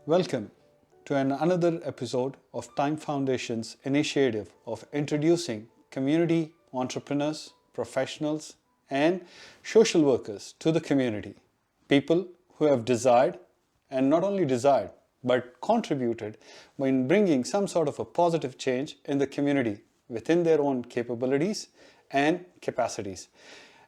Welcome to another episode of Time Foundation's initiative of introducing community entrepreneurs, professionals, and social workers to the community. People who have desired, and not only desired, but contributed in bringing some sort of a positive change in the community within their own capabilities and capacities.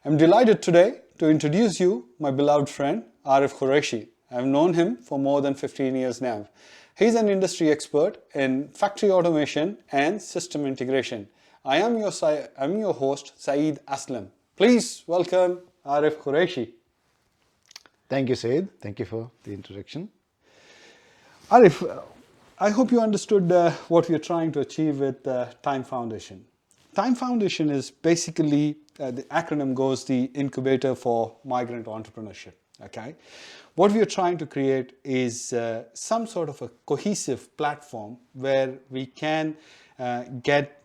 I'm delighted today to introduce you my beloved friend Arif Qureshi. I've known him for more than 15 years now. He's an industry expert in factory automation and system integration. I'm your host, Saeed Aslam. Please welcome Arif Qureshi. Thank you, Said. Thank you for the introduction. Arif, I hope you understood what we are trying to achieve with Time Foundation. Time Foundation is basically, the acronym goes the incubator for migrant entrepreneurship. Okay, what we are trying to create is some sort of a cohesive platform where we can get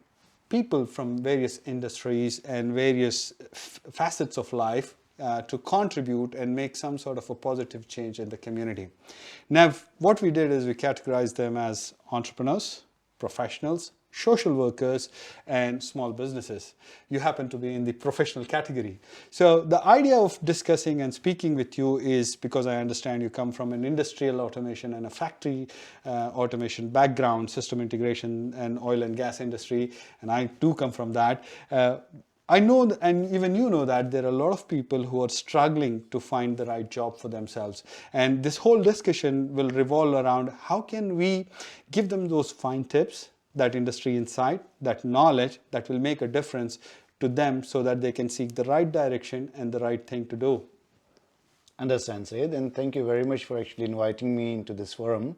people from various industries and various facets of life to contribute and make some sort of a positive change in the community. Now, what we did is we categorized them as entrepreneurs, professionals, social workers, and small businesses. You happen to be in the professional category. So the idea of discussing and speaking with you is because I understand you come from an industrial automation and a factory automation background, system integration and oil and gas industry, and I too come from that. I know, and even you know, that there are a lot of people who are struggling to find the right job for themselves. And this whole discussion will revolve around how can we give them those fine tips, that industry insight, that knowledge that will make a difference to them so that they can seek the right direction and the right thing to do. Understand, Said, and thank you very much for actually inviting me into this forum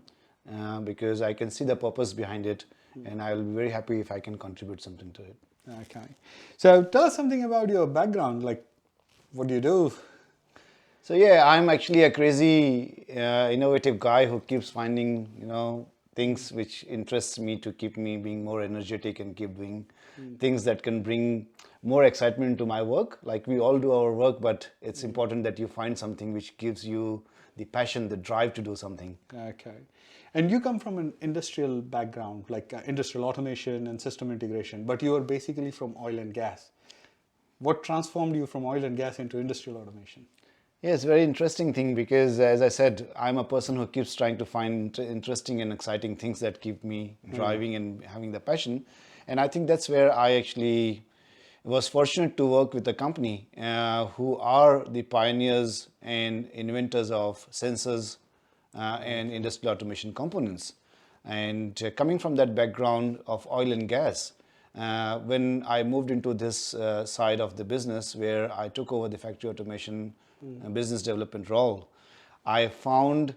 because I can see the purpose behind it and I'll be very happy if I can contribute something to it. Okay. So tell us something about your background, like what do you do? So yeah, I'm actually a crazy, innovative guy who keeps finding, things which interests me to keep me being more energetic and keep doing things that can bring more excitement to my work. Like we all do our work, but it's important that you find something which gives you the passion, the drive to do something. Okay. And you come from an industrial background, like industrial automation and system integration, but you are basically from oil and gas. What transformed you from oil and gas into industrial automation? Yeah, it's a very interesting thing because, as I said, I'm a person who keeps trying to find interesting and exciting things that keep me driving and having the passion. And I think that's where I actually was fortunate to work with a company who are the pioneers and inventors of sensors and industrial automation components. And coming from that background of oil and gas, when I moved into this side of the business where I took over the factory automation business development role, I found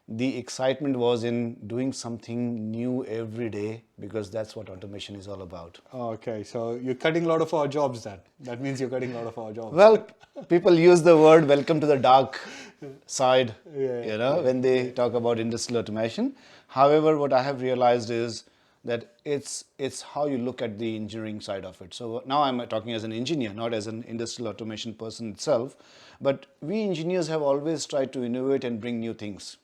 the excitement was in doing something new every day because that's what automation is all about. Okay, so you're cutting a lot of our jobs then. That means you're cutting a lot of our jobs. Well, people use the word welcome to the dark side, when they talk about industrial automation. However, what I have realized is that it's how you look at the engineering side of it. So now I'm talking as an engineer, not as an industrial automation person itself. But we engineers have always tried to innovate and bring new things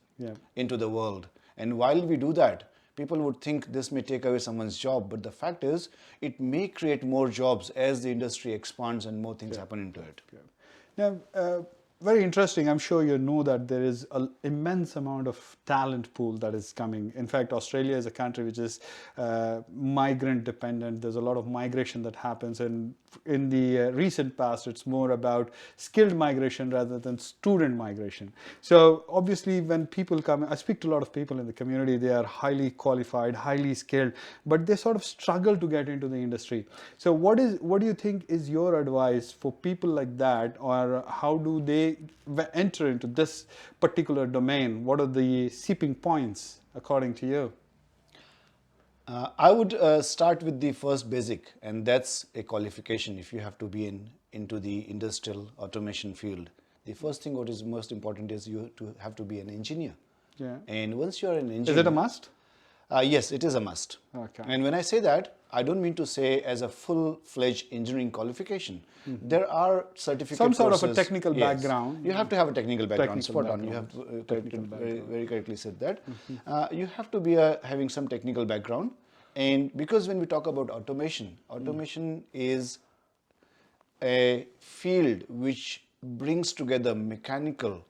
into the world. And while we do that, people would think this may take away someone's job, but the fact is it may create more jobs as the industry expands and more things happen into it. Now, very interesting. I'm sure you know that there is an immense amount of talent pool that is coming. In fact, Australia is a country which is migrant dependent. There's a lot of migration that happens, and in the recent past, it's more about skilled migration rather than student migration. So obviously, when people come, I speak to a lot of people in the community. They are highly qualified, highly skilled, but they sort of struggle to get into the industry. So what do you think is your advice for people like that, or how do they enter into this particular domain? What are the seeping points according to you? I would start with the first basic, and that's a qualification if you have to be into the industrial automation field. The first thing what is most important is you have to be an engineer. Yeah. And once you're an engineer... Is it a must? Yes, it is a must. Okay. And when I say that, I don't mean to say as a full-fledged engineering qualification. There are certificate Some sort of a courses. technical background. You have to have a technical background. Technical Spot on. You have background. Technical very, background. very correctly said that. You have to be having some technical background. And because when we talk about automation, automation is a field which brings together mechanical,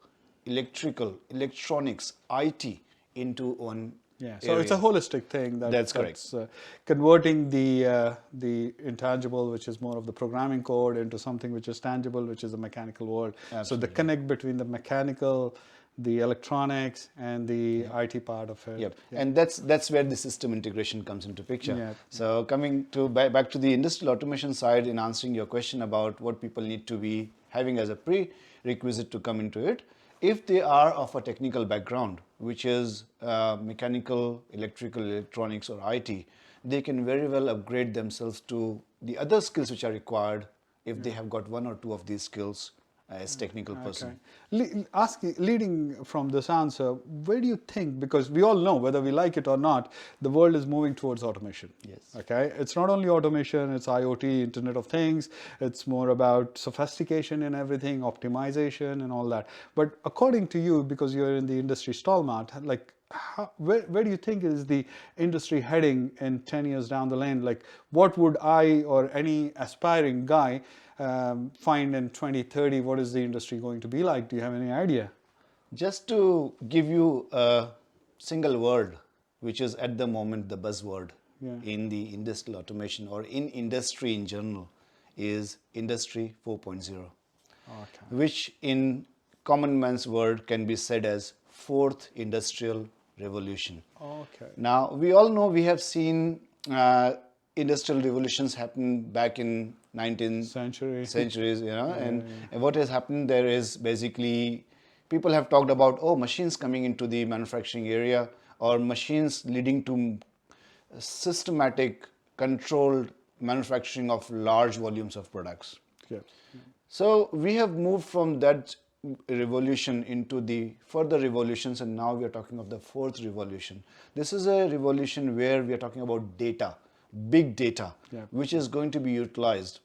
electrical, electronics, IT into one Yeah, so area. it's a holistic thing. That's correct. Converting the intangible, which is more of the programming code, into something which is tangible, which is the mechanical world. So Absolutely. the connect between the mechanical, the electronics, and the IT part of it. Yep. And that's where the system integration comes into picture. Yeah. So coming to back to the industrial automation side, in answering your question about what people need to be having as a prerequisite to come into it, if they are of a technical background, which is mechanical, electrical, electronics, or IT, they can very well upgrade themselves to the other skills which are required if they have got one or two of these skills as technical person. Leading from this answer, where do you think, because we all know whether we like it or not, the world is moving towards automation. Yes. Okay, it's not only automation, it's IoT, Internet of Things, it's more about sophistication in everything, optimization and all that. But according to you, because you're in the industry stalwart, like where do you think is the industry heading in 10 years down the lane? Like what would I or any aspiring guy find in 2030? What is the industry going to be like? Do you have any idea? Just to give you a single word, which is at the moment the buzzword in the industrial automation or in industry in general, is Industry 4.0, which in common man's word can be said as fourth industrial revolution. Okay. Now, we all know we have seen industrial revolutions happen back in 19th centuries, and what has happened there is basically people have talked about, machines coming into the manufacturing area or machines leading to systematic, controlled manufacturing of large volumes of products. Yeah. So we have moved from that revolution into the further revolutions, and now we are talking of the fourth revolution. This is a revolution where we are talking about data, big data, which is going to be utilized.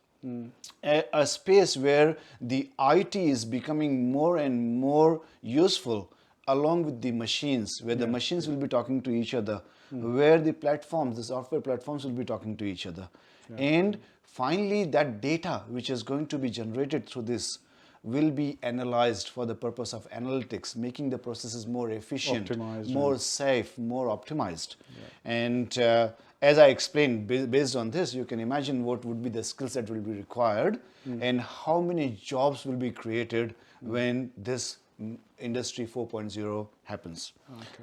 A space where the IT is becoming more and more useful along with the machines, where the machines will be talking to each other, where the platforms, the software platforms will be talking to each other. And finally, that data which is going to be generated through this will be analyzed for the purpose of analytics, making the processes more efficient, Optimized, more safe, more optimized. And as I explained, based on this, you can imagine what would be the skills that will be required and how many jobs will be created when this Industry 4.0 happens.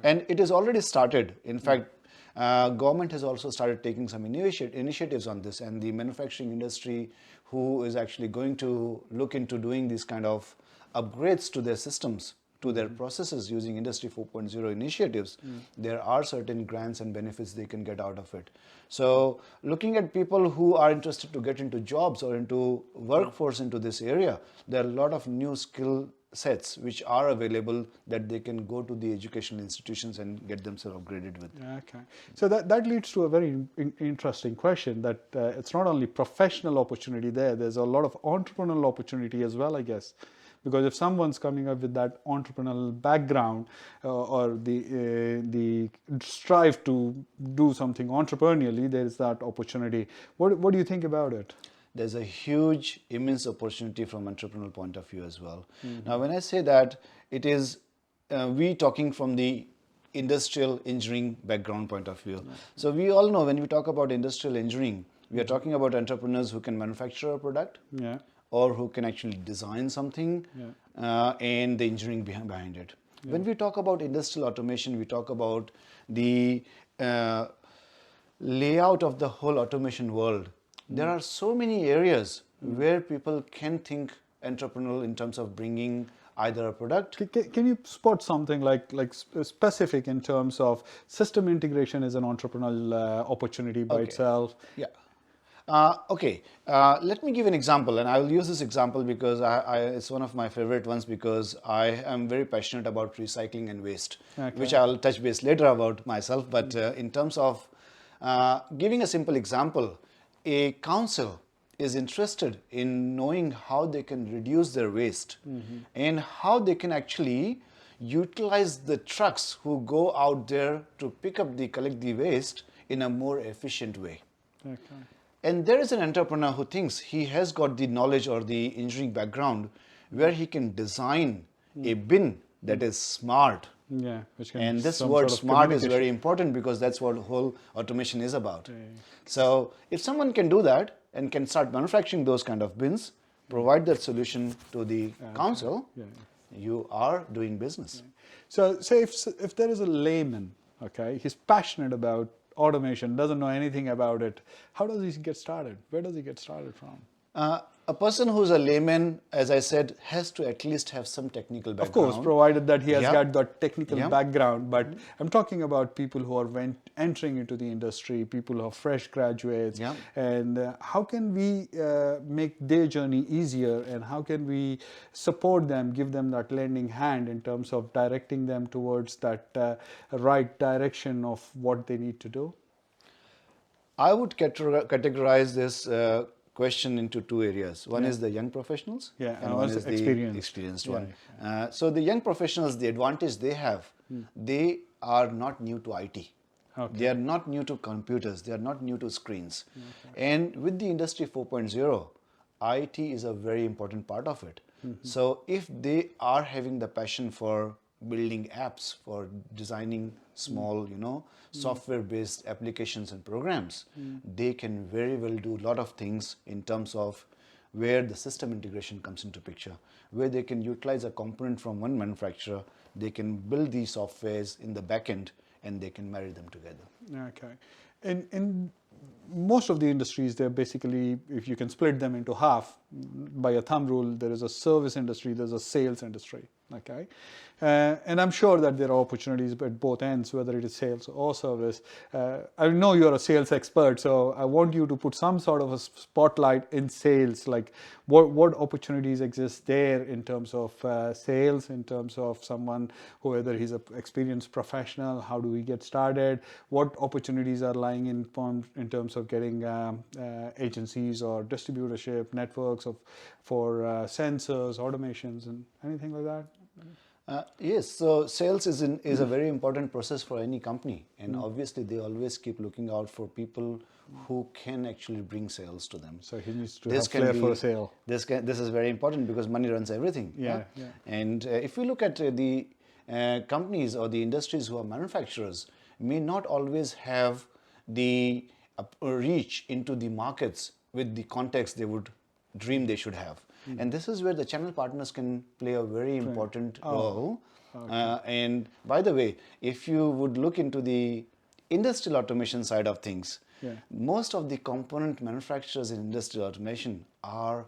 And it has already started. In fact, government has also started taking some initiatives on this, and the manufacturing industry, who is actually going to look into doing these kind of upgrades to their systems, to their processes using Industry 4.0 initiatives, there are certain grants and benefits they can get out of it. So looking at people who are interested to get into jobs or into workforce into this area, there are a lot of new skill sets which are available that they can go to the educational institutions and get themselves upgraded with. Okay. So that leads to a very interesting question, that it's not only professional opportunity there's a lot of entrepreneurial opportunity as well, I guess. Because if someone's coming up with that entrepreneurial background or the strive to do something entrepreneurially, there is that opportunity. What do you think about it? There's a huge, immense opportunity from entrepreneurial point of view as well. Now, when I say that, it is we talking from the industrial engineering background point of view. So we all know when we talk about industrial engineering, we are talking about entrepreneurs who can manufacture a product, or who can actually design something, and the engineering behind it. When we talk about industrial automation, we talk about the layout of the whole automation world. There are so many areas where people can think entrepreneurial in terms of bringing either a product. Can you spot something like specific in terms of system integration as an entrepreneurial opportunity by itself? Yeah. Okay, let me give an example, and I will use this example because it's one of my favorite ones, because I am very passionate about recycling and waste, which I'll touch base later about myself. But in terms of Giving a simple example, a council is interested in knowing how they can reduce their waste and how they can actually utilize the trucks who go out there to collect the waste in a more efficient way. Okay. And there is an entrepreneur who thinks he has got the knowledge or the engineering background where he can design a bin that is smart. Yeah, which can And this some word sort of smart is communication. very important because that's what whole automation is about. So if someone can do that and can start manufacturing those kind of bins, provide that solution to the council, you are doing business. So say if there is a layman, okay, he's passionate about automation, doesn't know anything about it, how does he get started? Where does he get started from? A person who's a layman, as I said, has to at least have some technical background. Of course, provided that he has Yeah. got that technical Yeah. background. But I'm talking about people who are entering into the industry, people who are fresh graduates. Yeah. And how can we make their journey easier, and how can we support them, give them that lending hand in terms of directing them towards that right direction of what they need to do? I would categorize this question into two areas. One is the young professionals, Yeah, and one also is the experienced. experienced Yeah, one. So the young professionals, the advantage they have, they are not new to IT. Okay. They are not new to computers. They are not new to screens. And with the Industry 4.0, IT is a very important part of it. So if they are having the passion for building apps, for designing small, software-based applications and programs, they can very well do a lot of things in terms of where the system integration comes into picture, where they can utilize a component from one manufacturer, they can build these softwares in the back end, and they can marry them together. Okay. In most of the industries, they're basically, if you can split them into half, by a thumb rule, there is a service industry, there's a sales industry. Okay. And I'm sure that there are opportunities at both ends, whether it is sales or service. I know you're a sales expert, so I want you to put some sort of a spotlight in sales, like what opportunities exist there in terms of sales, in terms of someone who, whether he's an experienced professional, how do we get started, what opportunities are lying in terms of getting agencies or distributorship networks for sensors, automations, and anything like that? Yes, so sales is a very important process for any company, and obviously they always keep looking out for people who can actually bring sales to them. So he needs to This have can flair be- for a sale. This is very important because money runs everything. Yeah. And if we look at the companies or the industries who are manufacturers, may not always have the reach into the markets with the context they would dream they should have. And this is where the channel partners can play a very important role. And by the way, if you would look into the industrial automation side of things, most of the component manufacturers in industrial automation are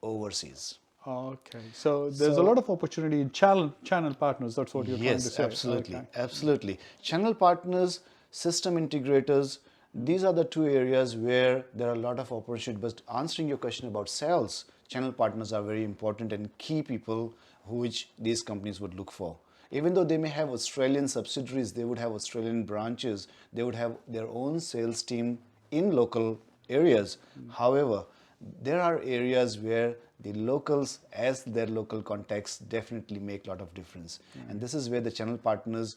overseas. Okay, so there's a lot of opportunity in channel partners. That's what you're trying to say. Yes, absolutely, Okay. absolutely. Channel partners, system integrators, these are the two areas where there are a lot of opportunity. But answering your question about sales, channel partners are very important and key people which these companies would look for. Even though they may have Australian subsidiaries, they would have Australian branches, they would have their own sales team in local areas. However, there are areas where the locals, as their local contacts, definitely make a lot of difference. And this is where the channel partners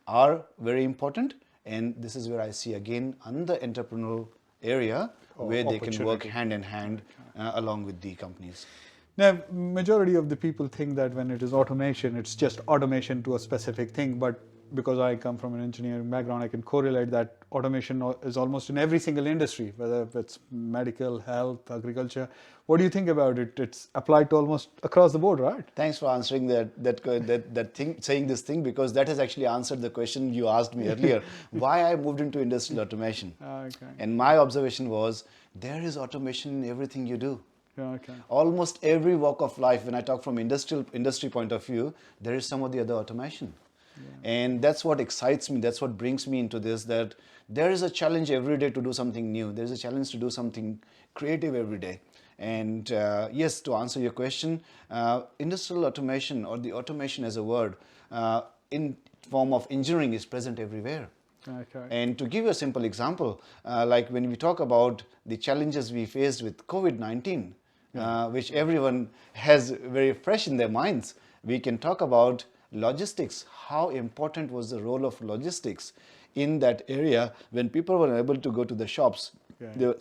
are very important. And this is where I see again on the entrepreneurial area where they can work opportunity. hand in hand along with the companies. Now, majority of the people think that when it is automation, it's just automation to a specific thing. But because I come from an engineering background, I can correlate that automation is almost in every single industry, whether it's medical, health, agriculture. What do you think about it? It's applied to almost across the board, right? Thanks for answering that thing, saying this thing, because that has actually answered the question you asked me earlier, why I moved into industrial automation. Okay. And my observation was there is automation in everything you do. Yeah, okay. Almost every walk of life, when I talk from industry point of view, there is some of the other automation. And that's what excites me, that's what brings me into this, that there is a challenge every day to do something new. There's a challenge to do something creative every day. And yes, to answer your question, industrial automation, or the automation as a word, in form of engineering, is present everywhere. Okay. And to give you a simple example, like when we talk about the challenges we faced with COVID-19, which everyone has very fresh in their minds, we can talk about logistics. How important was the role of logistics in that area when people were unable to go to the shops? Yeah.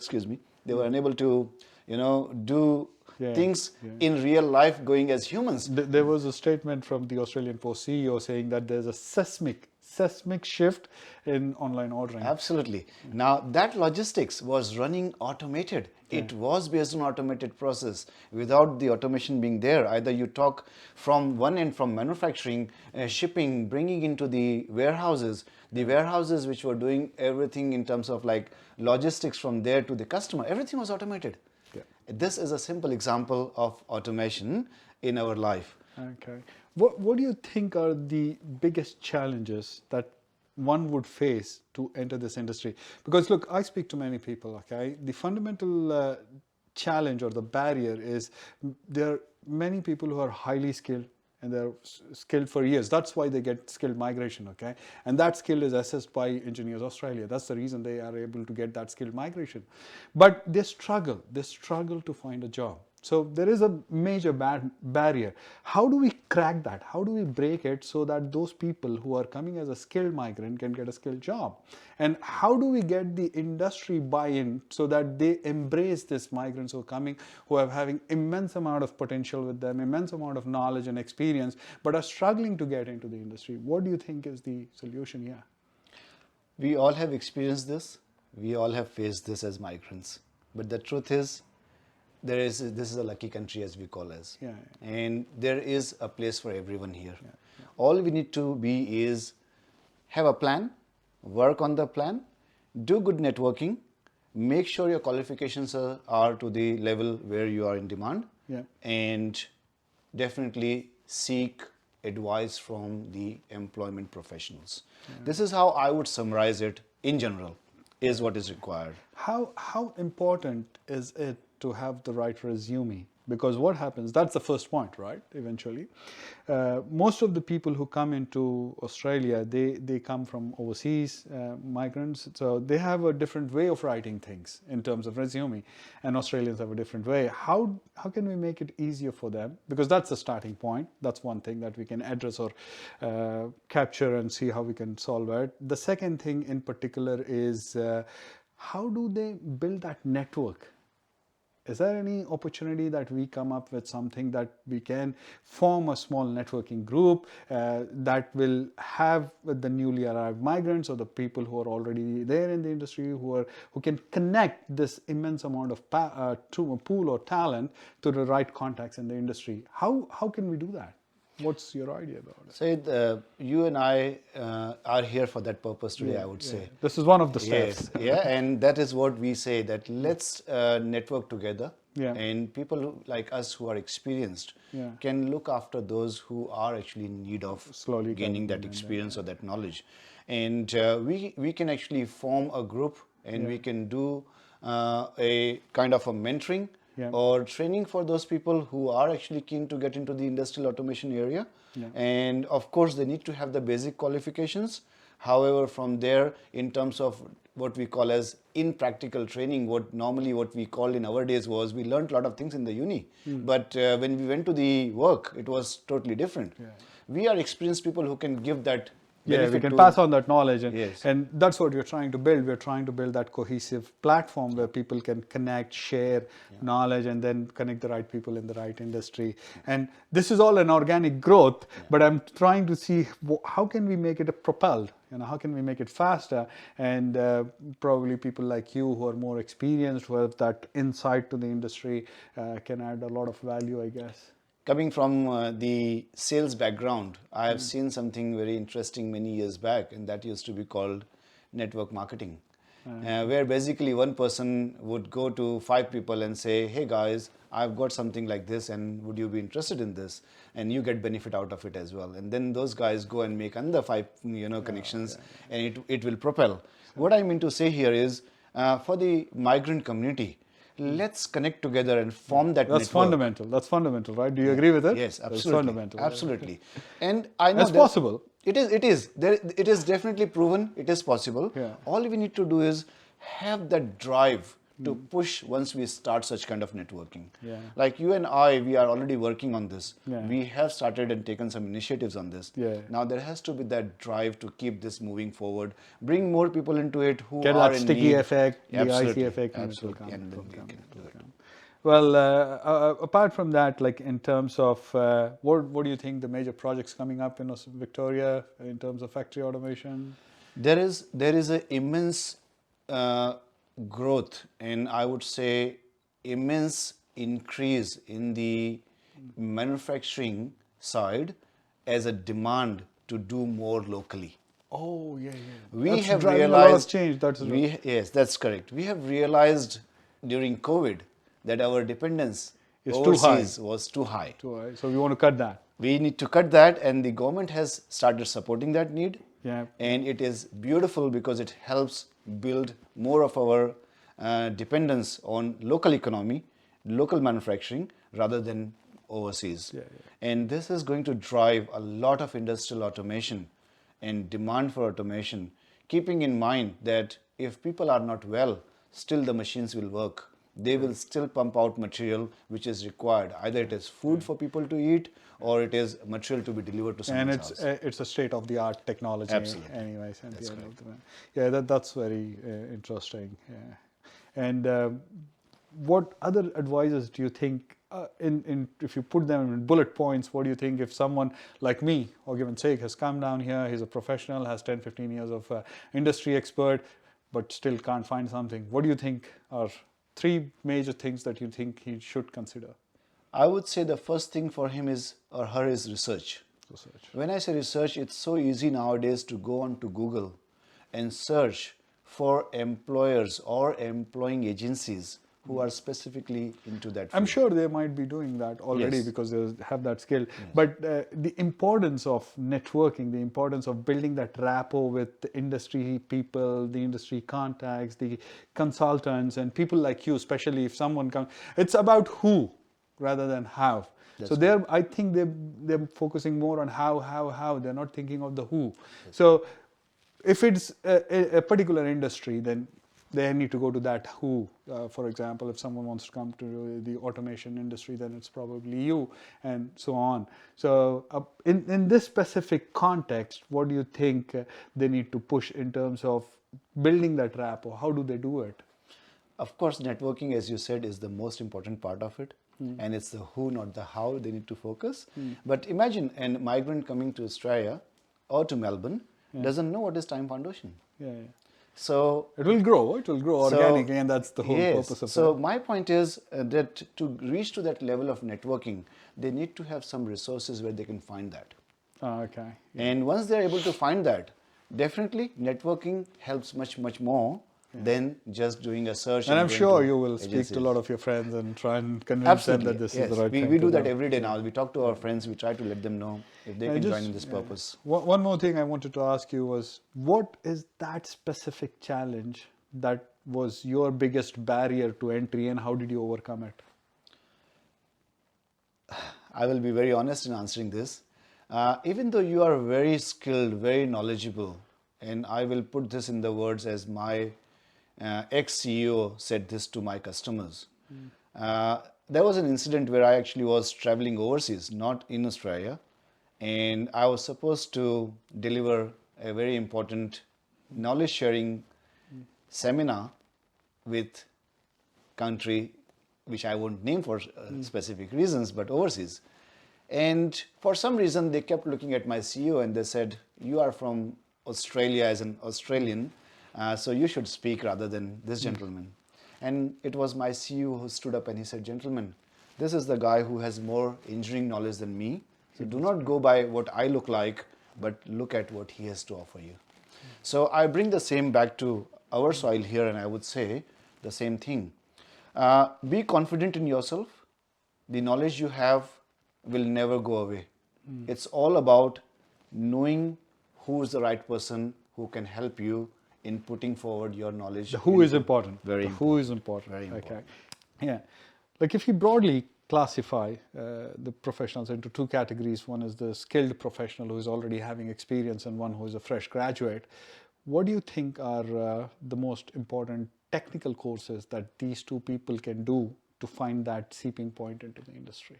They were unable to, do Yeah, things yeah. in real life going as humans. There was a statement from the Australian Post CEO saying that there's a seismic shift in online ordering. Absolutely. Now that logistics was running automated. It was based on automated process. Without the automation being there, either you talk from one end, from manufacturing, shipping, bringing into the warehouses which were doing everything in terms of like logistics from there to the customer, everything was automated. Yeah. This is a simple example of automation in our life. Okay. What do you think are the biggest challenges that one would face to enter this industry? Because look, I speak to many people, okay? The fundamental challenge or the barrier is there are many people who are highly skilled and they're skilled for years. That's why they get skilled migration, okay? And that skill is assessed by Engineers Australia. That's the reason they are able to get that skilled migration. But they struggle to find a job. So there is a major barrier. How do we crack that? How do we break it so that those people who are coming as a skilled migrant can get a skilled job? And how do we get the industry buy-in so that they embrace these migrants who are coming, who are having immense amount of potential with them, immense amount of knowledge and experience, but are struggling to get into the industry? What do you think is the solution here? We all have experienced this. We all have faced this as migrants. But the truth is, this is a lucky country, as we call as. Yeah. And there is a place for everyone here. All we need to be is have a plan, work on the plan, do good networking, make sure your qualifications are to the level where you are in demand, Yeah. and definitely seek advice from the employment professionals. This is how I would summarize it in general, is what is required. How important is it to have the right resume? Because what happens, that's the first point, right? Eventually. Most of the people who come into Australia, they come from overseas, migrants. So they have a different way of writing things in terms of resume. And Australians have a different way. How can we make it easier for them? Because that's the starting point. That's one thing that we can address or capture and see how we can solve it. The second thing in particular is how do they build that network? Is there any opportunity that we come up with something that we can form a small networking group that will have the newly arrived migrants or the people who are already there in the industry who can connect this immense amount of to a pool or talent to the right contacts in the industry? How can we do that? What's your idea about it? Said, you and I are here for that purpose today, I would say. This is one of the steps. Yes, and that is what we say, that let's network together. Yeah. And people like us who are experienced Yeah. can look after those who are actually in need of Slowly gaining that experience or that knowledge. And we can actually form a group and we can do a kind of a mentoring or training for those people who are actually keen to get into the industrial automation area. And of course, they need to have the basic qualifications. However, from there, in terms of what we call as in practical training, what we called in our days was we learned a lot of things in the uni. But when we went to the work, it was totally different. We are experienced people who can give that benefit. We can pass on that knowledge. And, Yes. and that's what we're trying to build. We're trying to build that cohesive platform where people can connect, share knowledge, and then connect the right people in the right industry. And this is all an organic growth, but I'm trying to see how can we make it propelled? How can we make it faster? And probably people like you who are more experienced, who have that insight to the industry, can add a lot of value, I guess. Coming from the sales background, I have seen something very interesting many years back, and that used to be called network marketing, where basically one person would go to 5 people and say, hey guys, I've got something like this and would you be interested in this? And you get benefit out of it as well. And then those guys go and make another 5 connections and it will propel. What I mean to say here is for the migrant community, let's connect together and form that network. That's fundamental, right? Do you agree with it? Yes, absolutely. That's fundamental. Absolutely. And I know That's possible. It is. It is definitely proven. It is possible. Yeah. All we need to do is have that drive to push once we start such kind of networking. Yeah. Like you and I, we are already working on this. Yeah. We have started and taken some initiatives on this. Yeah. Now there has to be that drive to keep this moving forward. Bring more people into it who Get are that in sticky need. effect, the Absolutely. icy effect, and it will Absolutely. come. And It then will we come, can it do will it. come. Well, apart from that, like in terms of what do you think the major projects coming up in Victoria in terms of factory automation? There is an immense growth, and I would say immense increase in the manufacturing side as a demand to do more locally. Oh, yeah, yeah. We That's have driving a lot of realized change. yes, that's correct. We have realized during COVID that our dependence It's too high. overseas was too high. So we want to cut that. We need to cut that, and the government has started supporting that need. Yeah. And it is beautiful because it helps build more of our dependence on local economy, local manufacturing, rather than overseas. Yeah, And this is going to drive a lot of industrial automation and demand for automation, keeping in mind that if people are not well, still the machines will work. They will still pump out material which is required. Either it is food for people to eat, or it is material to be delivered to And someone's house. it's a state of the art technology. Absolutely. Anyways, at That's the end of the day. Yeah, that's very interesting. Yeah. And what other advices do you think, in if you put them in bullet points, what do you think if someone like me, or given sake, has come down here, he's a professional, has 10, 15 years of industry expert, but still can't find something. What do you think are 3 major things that you think he should consider? I would say the first thing for him is or her is research. Research. When I say research, it's so easy nowadays to go on to Google and search for employers or employing agencies who are specifically into that field. I'm sure they might be doing that already Yes. because they have that skill. But the importance of networking, the importance of building that rapport with the industry people, the industry contacts, the consultants, and people like you, especially if someone comes, it's about who rather than how. So I think they're focusing more on how. They're not thinking of the who. So if it's a particular industry, then they need to go to that who. For example, if someone wants to come to the automation industry, then it's probably you, and so on. So in this specific context, what do you think they need to push in terms of building that rapport? How do they do it? Of course, networking, as you said, is the most important part of it. And it's the who, not the how, they need to focus. But imagine a migrant coming to Australia or to Melbourne doesn't know what is Time Foundation. Yeah. So It will grow organically, and that's the whole purpose of so it. my point is that to reach to that level of networking, they need to have some resources where they can find that. Okay. And once they're able to find that, definitely networking helps much more than just doing a search. And I'm going sure to you will speak to a agencies. lot of your friends and try and convince them Absolutely. that this yes. is the right thing We to do that every day now. We talk to our friends. We try to let them know if they can join in this purpose. One more thing I wanted to ask you was, what is that specific challenge that was your biggest barrier to entry, and how did you overcome it? I will be very honest in answering this. Even though you are very skilled, very knowledgeable, and I will put this in the words as my ex-CEO said this to my customers. There was an incident where I actually was traveling overseas, not in Australia, and I was supposed to deliver a very important knowledge sharing seminar with country which I won't name for specific reasons, but overseas. And for some reason, they kept looking at my CEO and they said, "You are from Australia as an Australian, so you should speak rather than this gentleman." And it was my CEO who stood up and he said, "Gentlemen, this is the guy who has more engineering knowledge than me. So do not go by what I look like, but look at what he has to offer you." So I bring the same back to our soil here, and I would say the same thing. Be confident in yourself. The knowledge you have will never go away. It's all about knowing who is the right person who can help you in putting forward your knowledge. The who is important. Very the who is important. Very important. Okay. Yeah. Like if you broadly classify the professionals into two categories. One is the skilled professional who is already having experience and one who is a fresh graduate. What do you think are the most important technical courses that these two people can do to find that seeping point into the industry?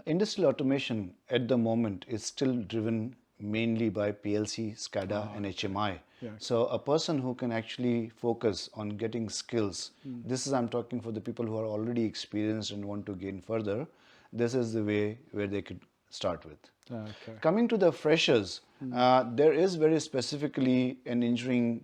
Industrial automation at the moment is still driven mainly by PLC, SCADA, and HMI. Yeah. So a person who can actually focus on getting skills, this is, I'm talking for the people who are already experienced and want to gain further, this is the way where they could start with. Okay. Coming to the freshers, there is very specifically an engineering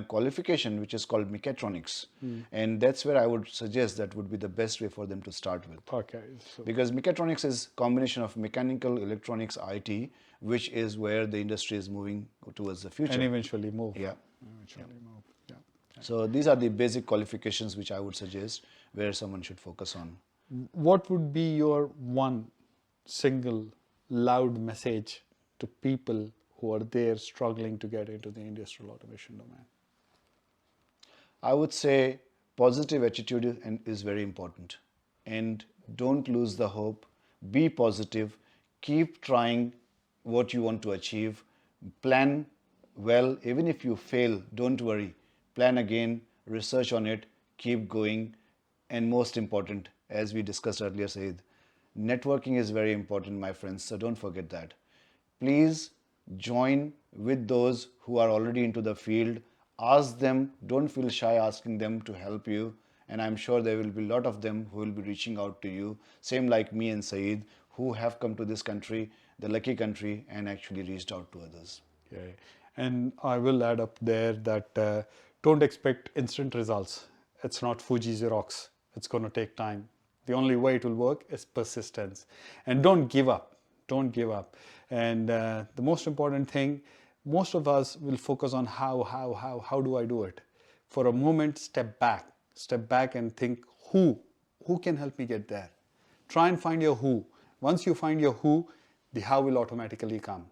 qualification which is called mechatronics, and that's where I would suggest that would be the best way for them to start with. Okay. So, Because mechatronics is combination of mechanical, electronics, IT, which is where the industry is moving towards the future. and eventually move. Yeah. Eventually move. Yeah. So these are the basic qualifications which I would suggest where someone should focus on. What would be your one single loud message to people who are there struggling to get into the industrial automation domain? I would say positive attitude is very important, and don't lose the hope. Be positive, keep trying what you want to achieve, plan well. Even if you fail, don't worry, plan again, research on it, keep going, and most important, as we discussed earlier, Saeed, networking is very important, my friends, so don't forget that. Please join with those who are already into the field. Ask them, don't feel shy asking them to help you, and I'm sure there will be a lot of them who will be reaching out to you, same like me and Saeed, who have come to this country, the lucky country, and actually reached out to others. Okay. And I will add up there that don't expect instant results. It's not Fuji Xerox. It's going to take time. The only way it will work is persistence. And don't give up. Don't give up. And the most important thing, most of us will focus on how do I do it? For a moment, step back and think who can help me get there? Try and find your who. Once you find your who, the how will automatically come.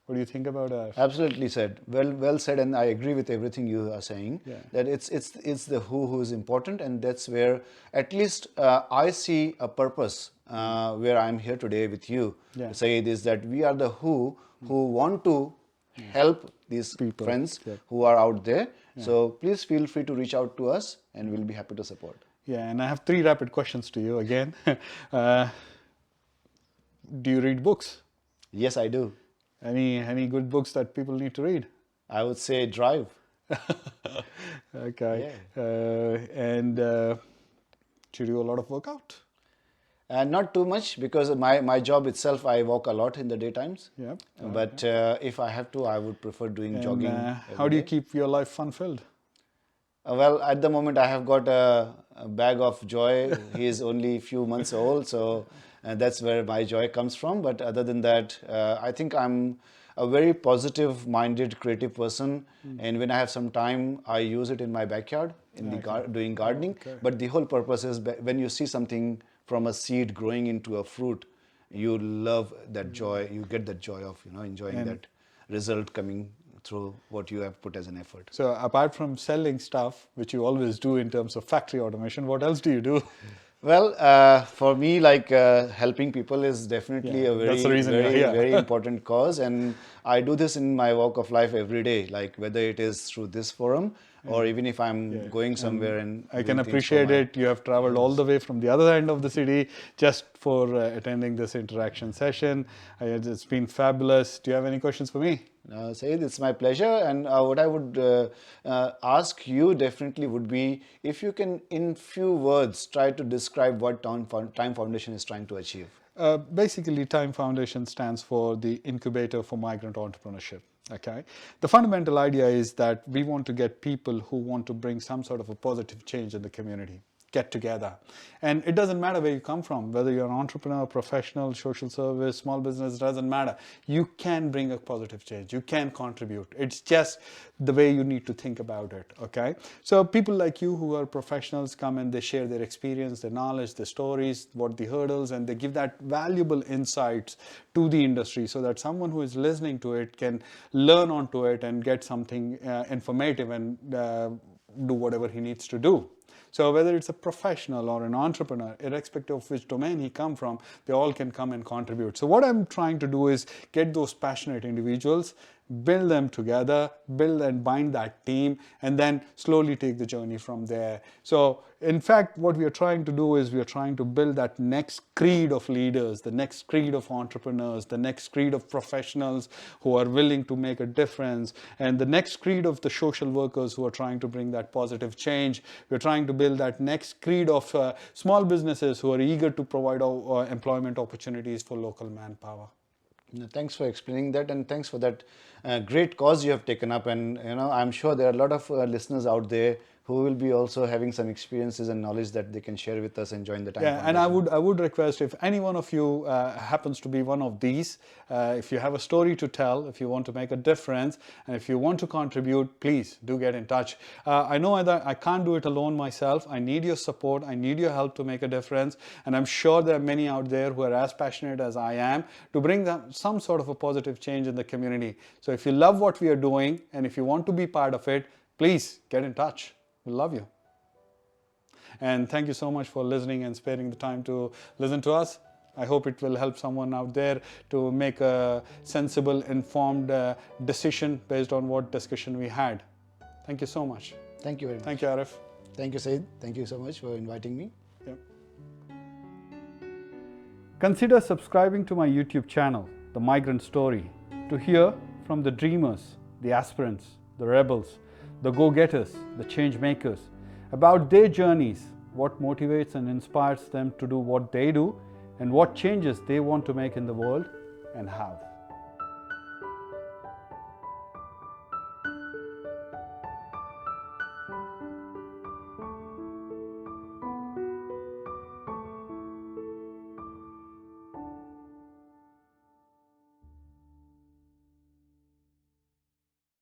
What do you think about that? Absolutely said. Well said, and I agree with everything you are saying. Yeah. That it's the who is important, and that's where at least I see a purpose where I'm here today with you. Yeah. Saeed, is that we are the who want to help these People. friends Yeah. who are out there. So please feel free to reach out to us, and we'll be happy to support. Yeah, and I have 3 rapid questions to you again. Do you read books? Yes, I do. Any good books that people need to read? I would say Drive. Okay. And do you do a lot of workout? Not too much, because my job itself, I walk a lot in the daytimes. Yeah. But if I have to, I would prefer doing jogging. How do you keep your life fun-filled? Well, at the moment, I have got a bag of joy. He is only a few months old, so that's where my joy comes from. But other than that, I think I'm a very positive-minded, creative person. And when I have some time, I use it in my backyard, in doing gardening. Okay. But the whole purpose is when you see something from a seed growing into a fruit, you love that joy. You get that joy of enjoying that result coming through what you have put as an effort. So apart from selling stuff, which you always do in terms of factory automation, what else do you do? Well, for me, like helping people is definitely a that's the reason you're here. very important cause, and I do this in my walk of life every day. Like whether it is through this forum or even if I'm going somewhere and I can doing things for appreciate my- it. You have traveled all the way from the other end of the city just for attending this interaction session. It's been fabulous. Do you have any questions for me? Saeed, it's my pleasure. And what I would ask you definitely would be if you can, in few words, try to describe what Time Foundation is trying to achieve. Basically, Time Foundation stands for the Incubator for Migrant Entrepreneurship. Okay, the fundamental idea is that we want to get people who want to bring some sort of a positive change in the community get together. And it doesn't matter where you come from, whether you're an entrepreneur, professional, social service, small business, doesn't matter. You can bring a positive change. You can contribute. It's just the way you need to think about it, okay? So people like you who are professionals come and they share their experience, their knowledge, their stories, what the hurdles, and they give that valuable insights to the industry so that someone who is listening to it can learn onto it and get something informative and do whatever he needs to do. So whether it's a professional or an entrepreneur, irrespective of which domain he come from, they all can come and contribute. So what I'm trying to do is get those passionate individuals, build them together, build and bind that team, and then slowly take the journey from there. So in fact, what we are trying to do is we are trying to build that next creed of leaders, the next creed of entrepreneurs, the next creed of professionals who are willing to make a difference, and the next creed of the social workers who are trying to bring that positive change. We're trying to build that next creed of small businesses who are eager to provide employment opportunities for local manpower. Thanks for explaining that, and thanks for that great cause you have taken up. And I'm sure there are a lot of listeners out there who will be also having some experiences and knowledge that they can share with us and join the Time Yeah, and Foundation. I would request if any one of you happens to be one of these, if you have a story to tell, if you want to make a difference, and if you want to contribute, please do get in touch. I know that I can't do it alone myself. I need your support. I need your help to make a difference. And I'm sure there are many out there who are as passionate as I am to bring them some sort of a positive change in the community. So if you love what we are doing and if you want to be part of it, please get in touch. We love you. And thank you so much for listening and sparing the time to listen to us. I hope it will help someone out there to make a sensible, informed decision based on what discussion we had. Thank you so much. Thank you very much. Thank you, Arif. Thank you, Said. Thank you so much for inviting me. Yep. Consider subscribing to my YouTube channel, The Migrant Story, to hear from the dreamers, the aspirants, the rebels, the go-getters, the change makers, about their journeys, what motivates and inspires them to do what they do, and what changes they want to make in the world and how.